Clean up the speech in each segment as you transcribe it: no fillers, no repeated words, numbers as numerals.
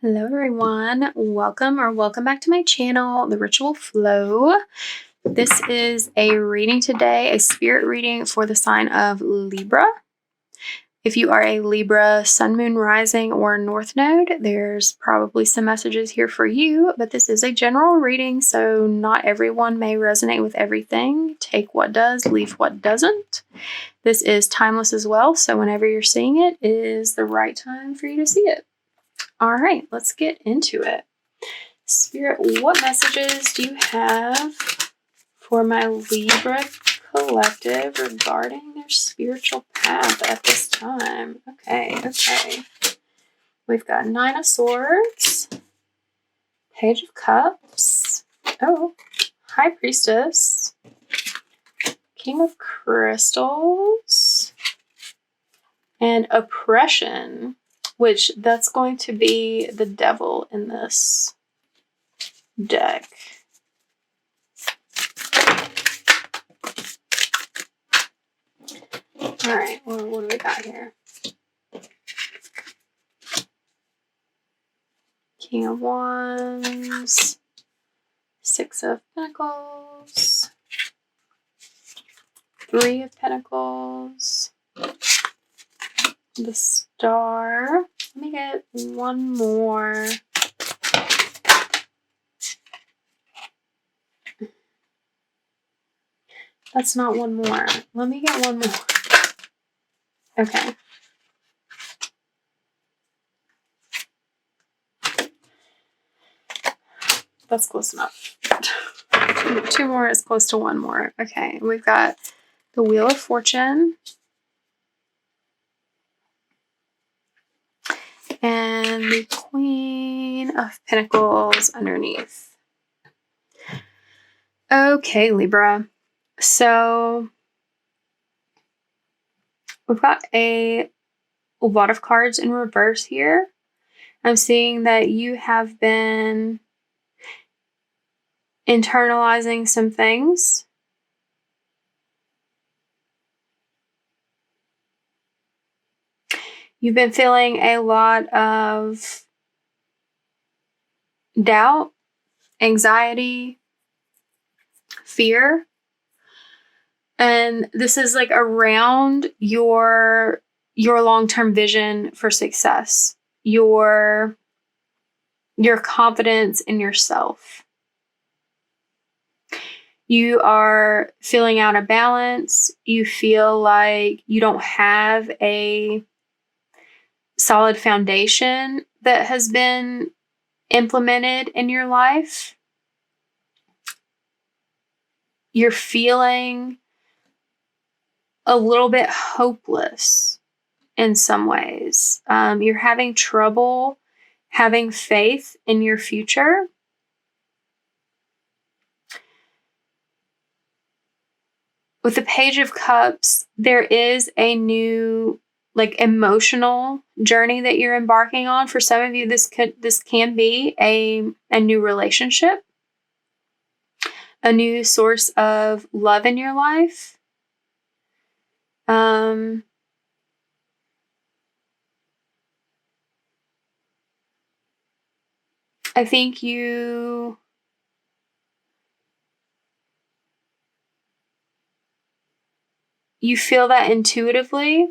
Hello everyone, welcome back to my channel, The Ritual Flow. This is a reading today, a spirit reading for the sign of Libra. If you are a Libra Sun, Moon, Rising, or North Node, there's probably some messages here for you, but this is a general reading, so not everyone may resonate with everything. Take what does, leave what doesn't. This is timeless as well, so whenever you're seeing it is the right time for you to see it. All right, let's get into it. Spirit, what messages do you have for my Libra collective regarding their spiritual path at this time? Okay. We've got Nine of Swords, Page of Cups, High Priestess, King of Crystals, and Oppression, which that's going to be the devil in this deck. All right, well, what do we got here? King of Wands, Six of Pentacles, Three of Pentacles, the Star. Let me get one more. That's not one more. Let me get one more. Okay. That's close enough. Two more is close to one more. Okay, we've got the Wheel of Fortune. And the Queen of Pentacles underneath. Okay, Libra. So we've got a lot of cards in reverse here. I'm seeing that you have been internalizing some things. You've been feeling a lot of doubt, anxiety, fear. And this is like around your long-term vision for success, your confidence in yourself. You are feeling out of balance. You feel like you don't have a solid foundation that has been implemented in your life. You're feeling a little bit hopeless in some ways. You're having trouble having faith in your future. With the Page of Cups, there is a new emotional journey that you're embarking on. For some of you, this can be a new relationship, a new source of love in your life. I think you feel that intuitively.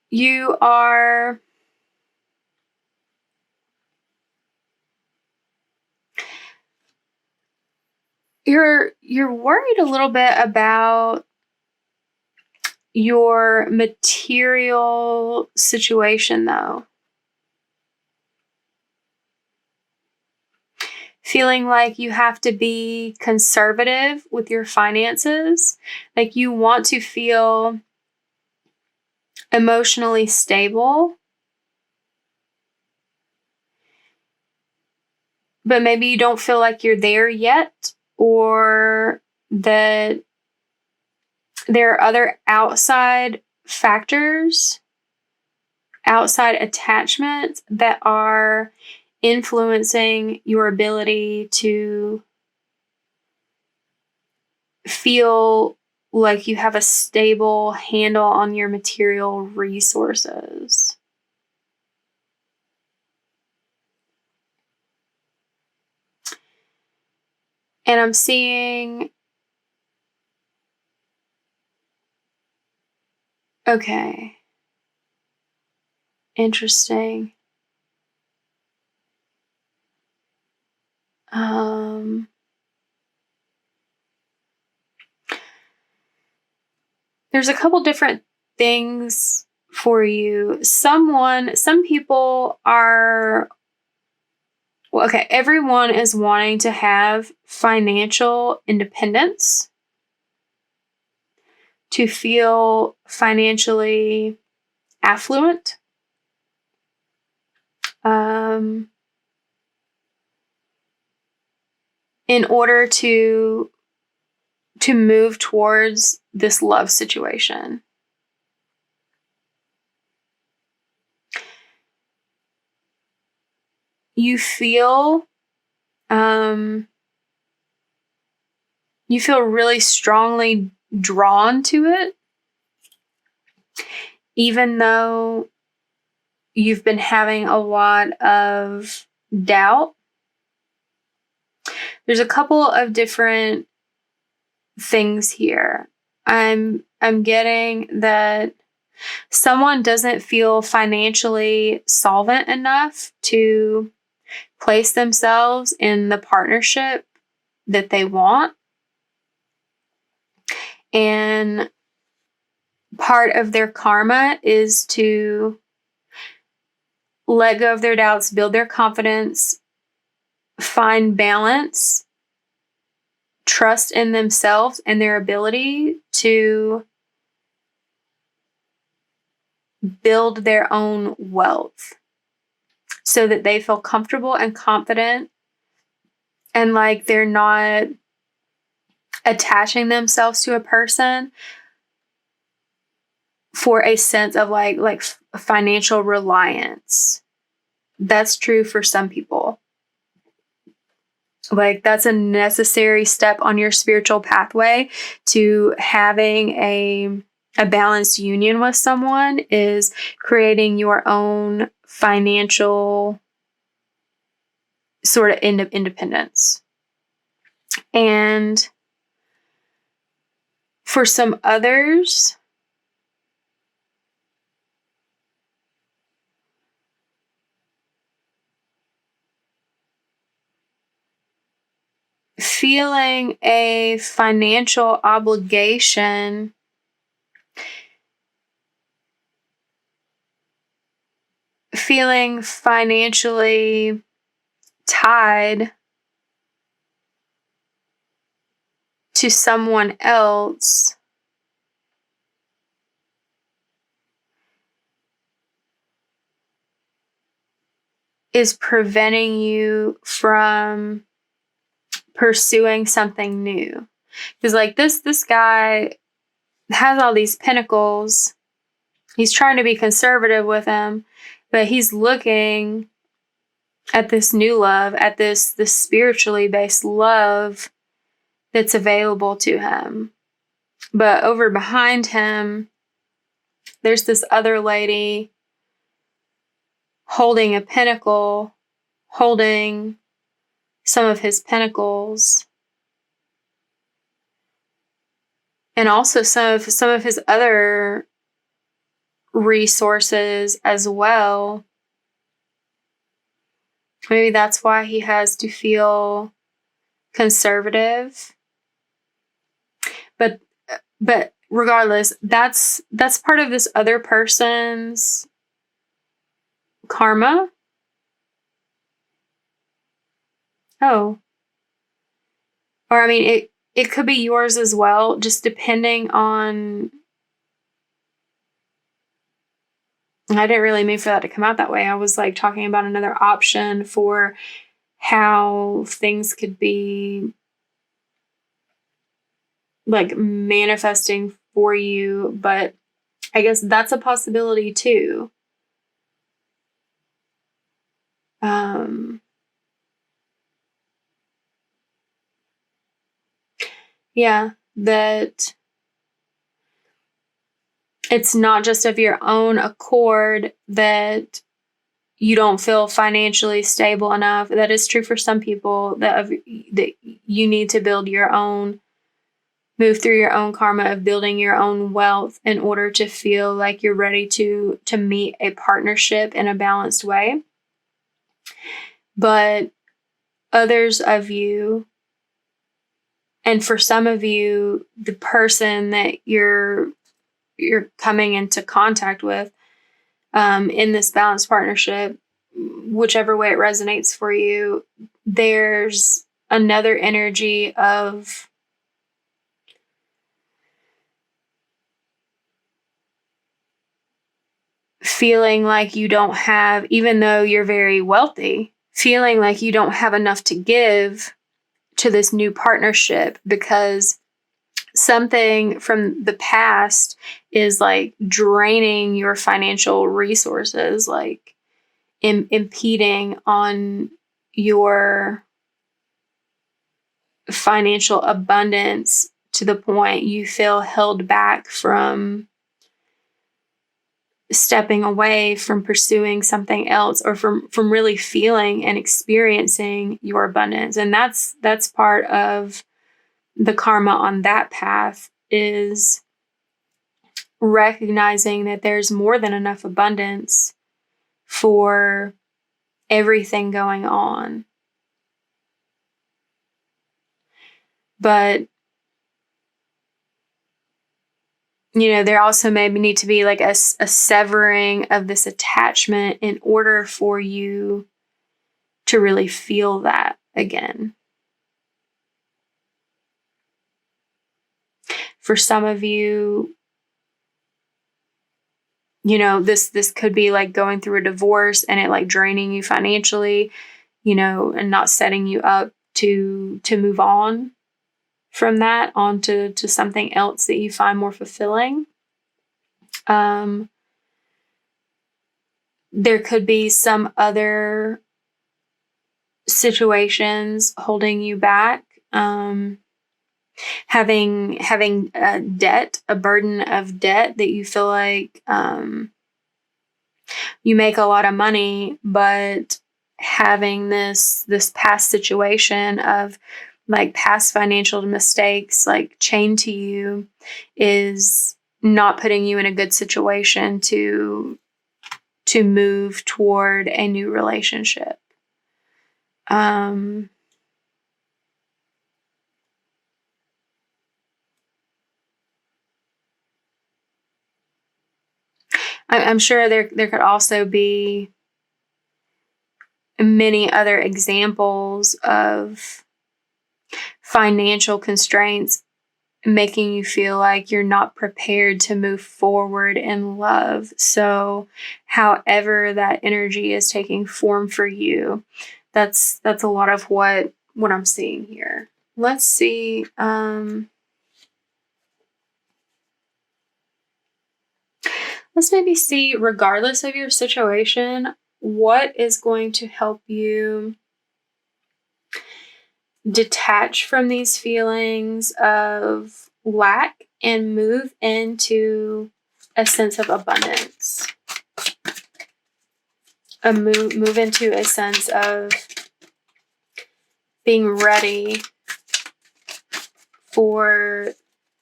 You're worried a little bit about your material situation, though. Feeling like you have to be conservative with your finances. Like you want to feel emotionally stable, but maybe you don't feel like you're there yet, or that there are other outside factors, outside attachments that are influencing your ability to feel like you have a stable handle on your material resources. And I'm seeing, okay, interesting. There's a couple different things for you. Some people are, well, okay, everyone is wanting to have financial independence, to feel financially affluent. In order to move towards this love situation. You feel really strongly drawn to it, even though you've been having a lot of doubt. There's a couple of different things here. I'm getting that someone doesn't feel financially solvent enough to place themselves in the partnership that they want. And part of their karma is to let go of their doubts, build their confidence, find balance, trust in themselves and their ability to build their own wealth so that they feel comfortable and confident and like they're not attaching themselves to a person for a sense of like financial reliance. That's true for some people. Like that's a necessary step on your spiritual pathway to having a balanced union with someone, is creating your own financial sort of independence. And for some others, feeling a financial obligation feeling financially tied to someone else is preventing you from pursuing something new. Because like this guy has all these pentacles. He's trying to be conservative with them, but he's looking at this new love, at this spiritually based love that's available to him. But over behind him, there's this other lady holding a pentacle, holding some of his pentacles, and also some of his other resources as well. Maybe that's why he has to feel conservative. But regardless, that's part of this other person's karma. Oh. Or I mean it could be yours as well, just depending on, I didn't really mean for that to come out that way. I was like talking about another option for how things could be like manifesting for you, but I guess that's a possibility too. Yeah, that it's not just of your own accord that you don't feel financially stable enough. That is true for some people, that you need to move through your own karma of building your own wealth in order to feel like you're ready to meet a partnership in a balanced way. But others of you, and for some of you, the person that you're coming into contact with in this balanced partnership, whichever way it resonates for you, there's another energy of feeling like you don't have, even though you're very wealthy, feeling like you don't have enough to give to this new partnership because something from the past is like draining your financial resources, like impeding on your financial abundance to the point you feel held back from stepping away from pursuing something else, or from really feeling and experiencing your abundance. And that's part of the karma on that path, is recognizing that there's more than enough abundance for everything going on. But there also maybe need to be like a severing of this attachment in order for you to really feel that again. For some of you, this could be like going through a divorce and it like draining you financially, and not setting you up to move on from that onto something else that you find more fulfilling. There could be some other situations holding you back. Having a debt, a burden of debt that you feel like you make a lot of money, but having this past situation of like past financial mistakes like chained to you is not putting you in a good situation to move toward a new relationship. I'm sure there could also be many other examples of financial constraints making you feel like you're not prepared to move forward in love. So however that energy is taking form for you, that's a lot of what I'm seeing here. Let's see. Let's maybe see, regardless of your situation, what is going to help you detach from these feelings of lack and move into a sense of abundance. Move into a sense of being ready for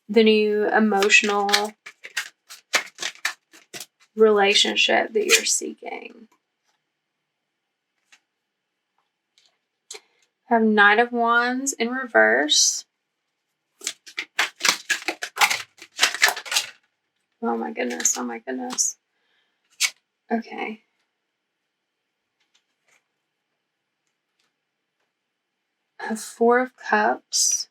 the new emotional relationship that you're seeking. I have Knight of Wands in reverse. Oh my goodness. Okay. I have Four of Cups.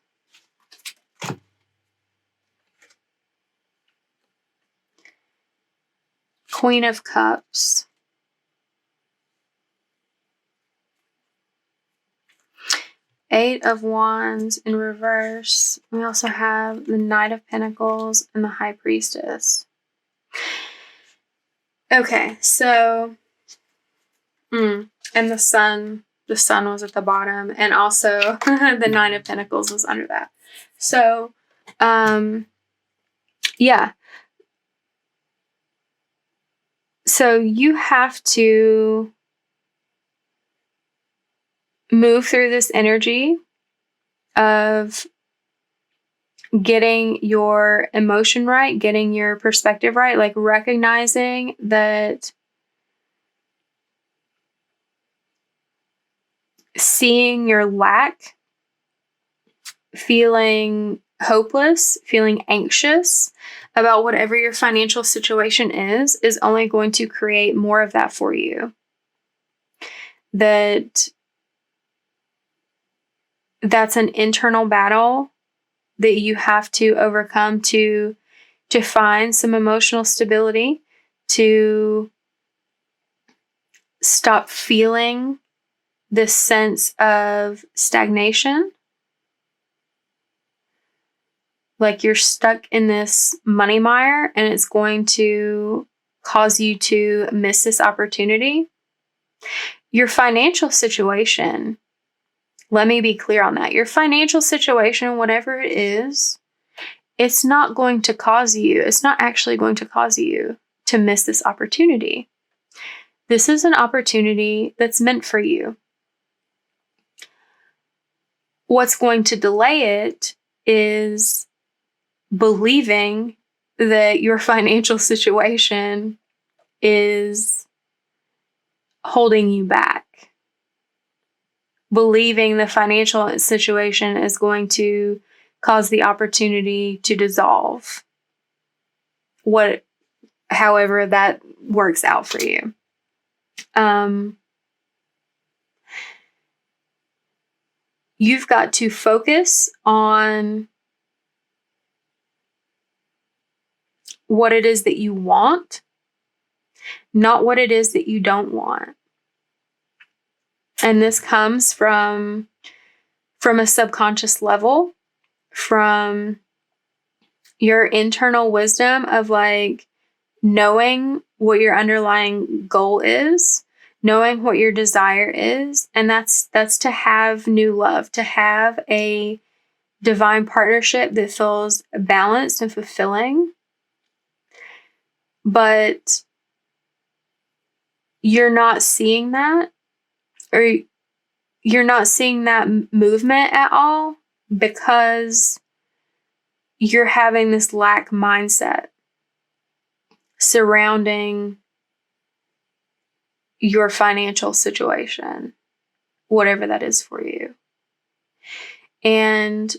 Queen of Cups. Eight of Wands in reverse. We also have the Knight of Pentacles and the High Priestess. Okay, so, and the Sun was at the bottom, and also the Nine of Pentacles was under that. So Yeah. So you have to move through this energy of getting your emotion right, getting your perspective right, like recognizing that seeing your lack, feeling hopeless, feeling anxious about whatever your financial situation is only going to create more of that for you. That's an internal battle that you have to overcome to find some emotional stability, to stop feeling this sense of stagnation, like you're stuck in this money mire and it's going to cause you to miss this opportunity. Your financial situation, let me be clear on that. Your financial situation, whatever it is, it's not actually going to cause you to miss this opportunity. This is an opportunity that's meant for you. What's going to delay it is believing that your financial situation is holding you back. Believing the financial situation is going to cause the opportunity to dissolve. However that works out for you. You've got to focus on what it is that you want, not what it is that you don't want. And this comes from a subconscious level, from your internal wisdom of like knowing what your underlying goal is, knowing what your desire is, and that's to have new love, to have a divine partnership that feels balanced and fulfilling. But you're not seeing that, or you're not seeing that movement at all because you're having this lack mindset surrounding your financial situation, whatever that is for you. And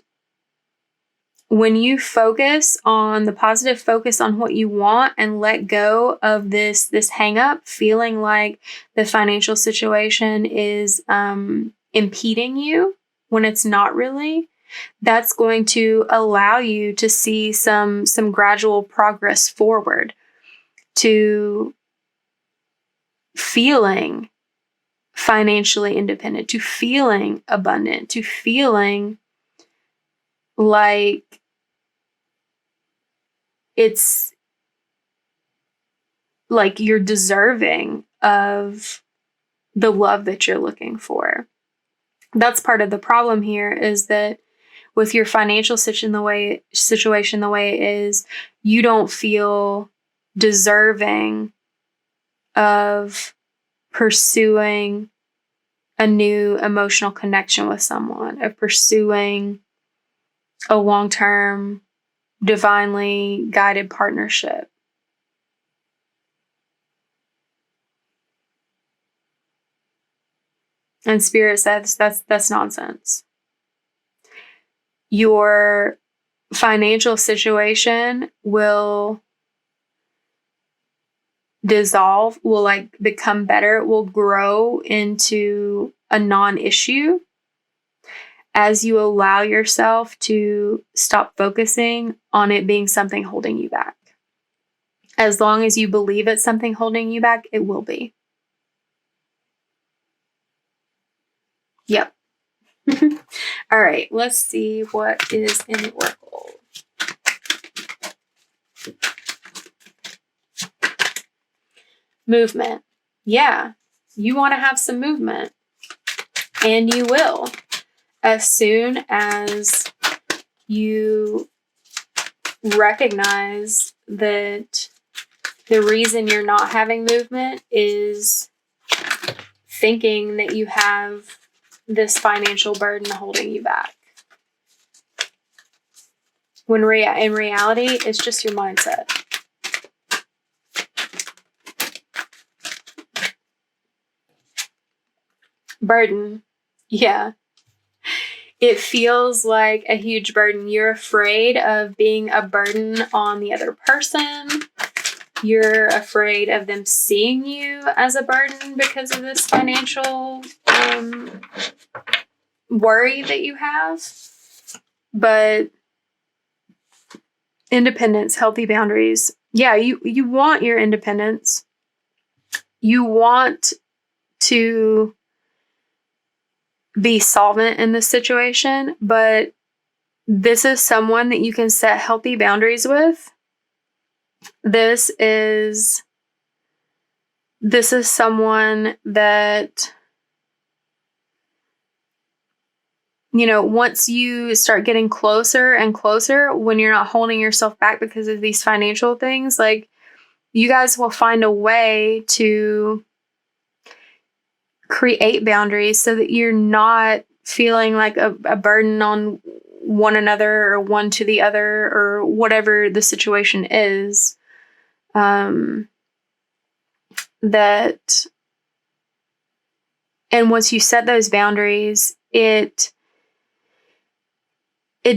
when you focus on the positive, focus on what you want and let go of this hang up, feeling like the financial situation is impeding you when it's not really, that's going to allow you to see some gradual progress forward to feeling financially independent, to feeling abundant, to feeling like it's like you're deserving of the love that you're looking for. That's part of the problem here, is that with your financial situation the way it is, you don't feel deserving of pursuing a new emotional connection with someone, of pursuing a long-term, divinely guided partnership. And Spirit says that's nonsense. Your financial situation will dissolve, will like become better, will grow into a non-issue as you allow yourself to stop focusing on it being something holding you back. As long as you believe it's something holding you back, it will be. Yep. All right, let's see what is in the oracle. Movement. Yeah, you want to have some movement, and you will, as soon as you recognize that the reason you're not having movement is thinking that you have this financial burden holding you back. When in reality, it's just your mindset. Burden. Yeah. It feels like a huge burden. You're afraid of being a burden on the other person. You're afraid of them seeing you as a burden because of this financial worry that you have. But independence, healthy boundaries. Yeah, you want your independence. You want to be solvent in this situation, but this is someone that you can set healthy boundaries with. This is someone that, you know, once you start getting closer and closer, when you're not holding yourself back because of these financial things, like, you guys will find a way to create boundaries so that you're not feeling like a burden on one another or one to the other or whatever the situation is. And once you set those boundaries, it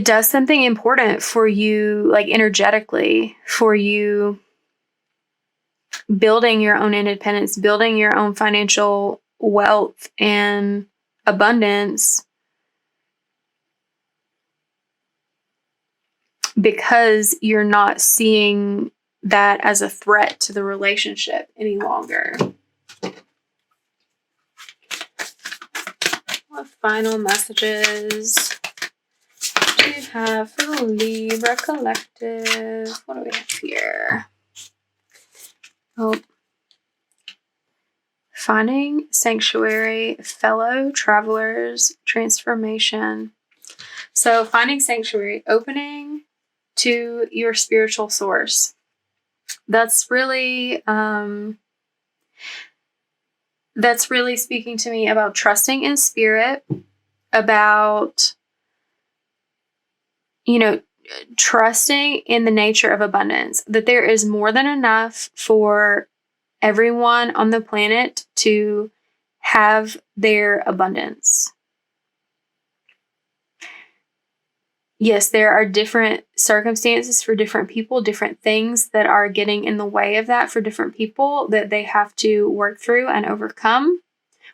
does something important for you, like energetically, for you building your own independence, building your own financial wealth and abundance, because you're not seeing that as a threat to the relationship any longer. What final messages do you have for the Libra collective? What do we have here? Oh. Finding sanctuary, fellow travelers, transformation. So finding sanctuary, opening to your spiritual source. That's really speaking to me about trusting in spirit, about, you know, trusting in the nature of abundance, that there is more than enough for everyone on the planet to have their abundance. Yes, there are different circumstances for different people, different things that are getting in the way of that for different people that they have to work through and overcome.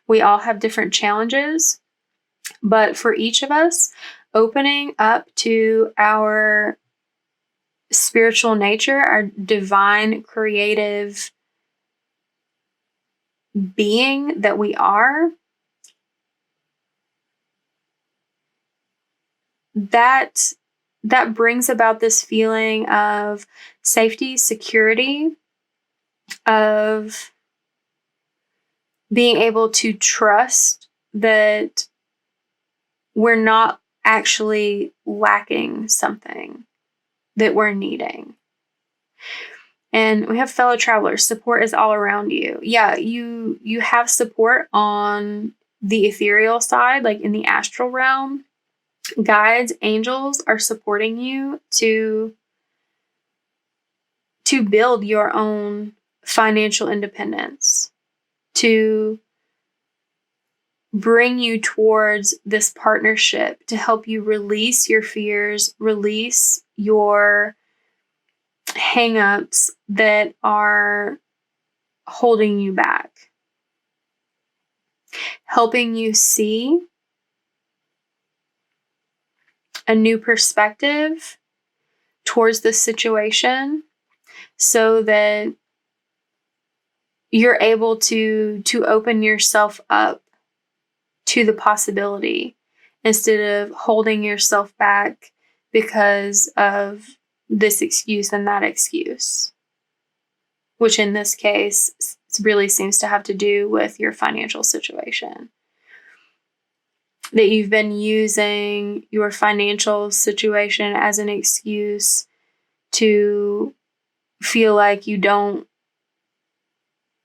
We all have different challenges, but for each of us, opening up to our spiritual nature, our divine creative being that we are, that brings about this feeling of safety, security, of being able to trust that we're not actually lacking something that we're needing. And we have fellow travelers. Support is all around you. Yeah, you have support on the ethereal side, like in the astral realm. Guides, angels are supporting you to build your own financial independence, to bring you towards this partnership, to help you release your fears, release your hang-ups that are holding you back, helping you see a new perspective towards this situation so that you're able to open yourself up to the possibility instead of holding yourself back because of this excuse and that excuse, which in this case really seems to have to do with your financial situation. That you've been using your financial situation as an excuse to feel like you don't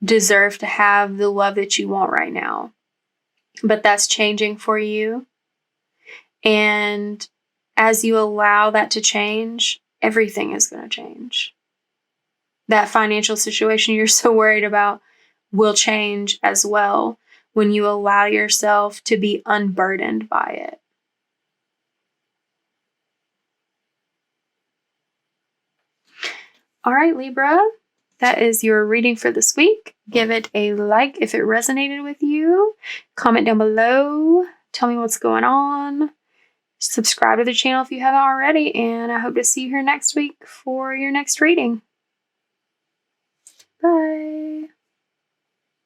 deserve to have the love that you want right now. But that's changing for you. And as you allow that to change, everything is going to change. That financial situation you're so worried about will change as well when you allow yourself to be unburdened by it. All right, Libra, that is your reading for this week. Give it a like if it resonated with you. Comment down below. Tell me what's going on. Subscribe to the channel if you haven't already, and I hope to see you here next week for your next reading. Bye.